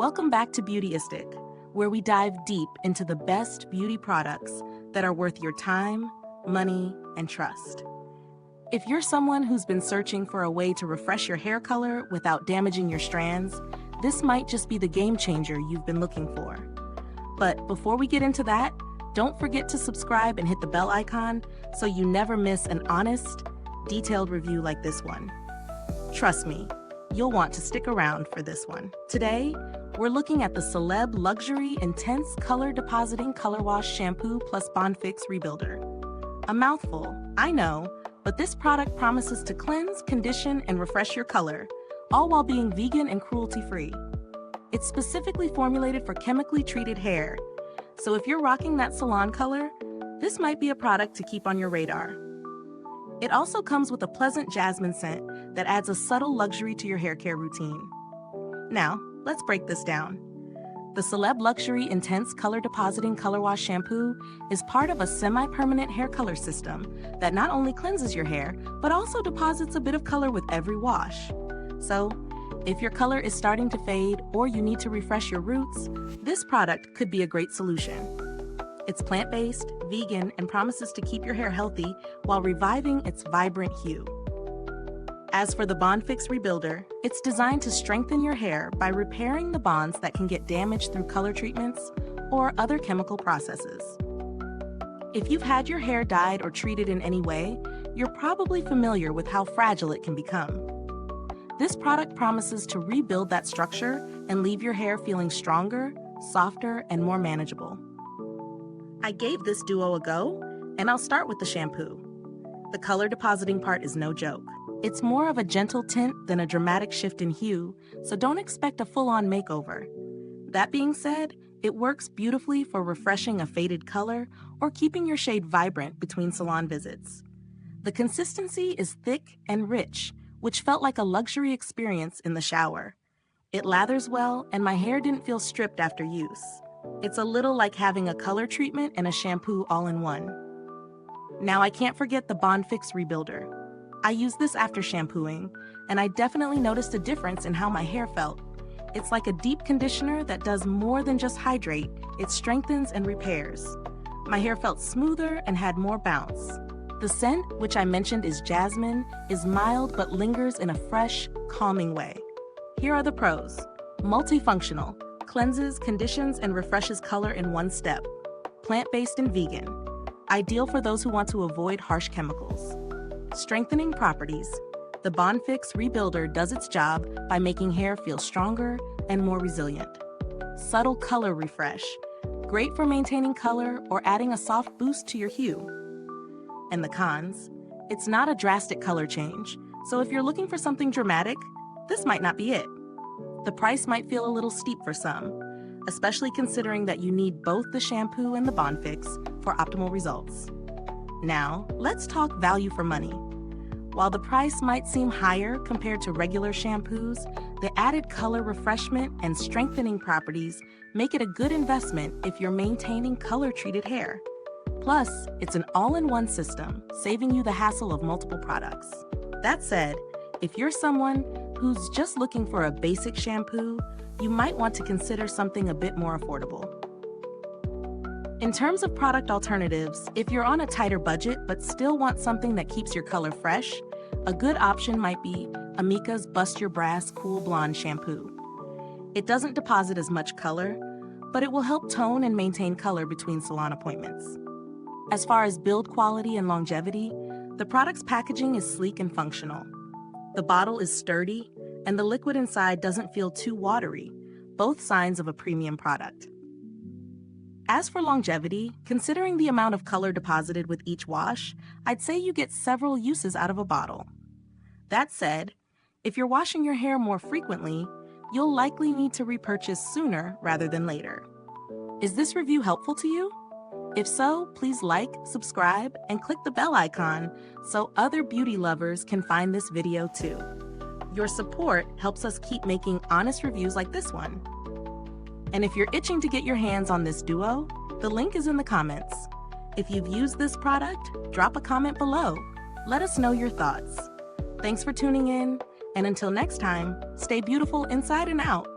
Welcome back to Beautyistic, where we dive deep into the best beauty products that are worth your time, money, and trust. If you're someone who's been searching for a way to refresh your hair color without damaging your strands, this might just be the game changer you've been looking for. But before we get into that, don't forget to subscribe and hit the bell icon so you never miss an honest, detailed review like this one. Trust me, you'll want to stick around for this one. Today, we're looking at the Celeb Luxury Intense Color Depositing Colorwash Shampoo plus BondFix Rebuilder. A mouthful, I know, but this product promises to cleanse, condition, and refresh your color, all while being vegan and cruelty-free. It's specifically formulated for chemically treated hair, so if you're rocking that salon color, this might be a product to keep on your radar. It also comes with a pleasant jasmine scent that adds a subtle luxury to your hair care routine. Now, let's break this down. The Celeb Luxury Intense Color Depositing Color Wash Shampoo is part of a semi-permanent hair color system that not only cleanses your hair, but also deposits a bit of color with every wash. So, if your color is starting to fade or you need to refresh your roots, this product could be a great solution. It's plant-based, vegan, and promises to keep your hair healthy while reviving its vibrant hue. As for the BondFix Rebuilder, it's designed to strengthen your hair by repairing the bonds that can get damaged through color treatments or other chemical processes. If you've had your hair dyed or treated in any way, you're probably familiar with how fragile it can become. This product promises to rebuild that structure and leave your hair feeling stronger, softer, and more manageable. I gave this duo a go, and I'll start with the shampoo. The color depositing part is no joke. It's more of a gentle tint than a dramatic shift in hue, so don't expect a full-on makeover. That being said, it works beautifully for refreshing a faded color or keeping your shade vibrant between salon visits. The consistency is thick and rich, which felt like a luxury experience in the shower. It lathers well, and my hair didn't feel stripped after use. It's a little like having a color treatment and a shampoo all in one. Now I can't forget the BondFix Rebuilder. I used this after shampooing, and I definitely noticed a difference in how my hair felt. It's like a deep conditioner that does more than just hydrate, it strengthens and repairs. My hair felt smoother and had more bounce. The scent, which I mentioned is jasmine, is mild but lingers in a fresh, calming way. Here are the pros. Multifunctional. Cleanses, conditions, and refreshes color in one step. Plant-based and vegan. Ideal for those who want to avoid harsh chemicals. Strengthening properties. The BondFix Rebuilder does its job by making hair feel stronger and more resilient. Subtle color refresh. Great for maintaining color or adding a soft boost to your hue. And the cons. It's not a drastic color change, so if you're looking for something dramatic, this might not be it. The price might feel a little steep for some, especially considering that you need both the shampoo and the BondFix for optimal results. Now, let's talk value for money. While the price might seem higher compared to regular shampoos, the added color refreshment and strengthening properties make it a good investment if you're maintaining color-treated hair. Plus, it's an all-in-one system, saving you the hassle of multiple products. That said, if you're someone who's just looking for a basic shampoo, you might want to consider something a bit more affordable. In terms of product alternatives, if you're on a tighter budget but still want something that keeps your color fresh, a good option might be Amika's Bust Your Brass Cool Blonde Shampoo. It doesn't deposit as much color, but it will help tone and maintain color between salon appointments. As far as build quality and longevity, the product's packaging is sleek and functional. The bottle is sturdy, and the liquid inside doesn't feel too watery, both signs of a premium product. As for longevity, considering the amount of color deposited with each wash, I'd say you get several uses out of a bottle. That said, if you're washing your hair more frequently, you'll likely need to repurchase sooner rather than later. Is this review helpful to you? If so, please like, subscribe, and click the bell icon so other beauty lovers can find this video too. Your support helps us keep making honest reviews like this one. And if you're itching to get your hands on this duo, the link is in the comments. If you've used this product, drop a comment below. Let us know your thoughts. Thanks for tuning in, and until next time, stay beautiful inside and out.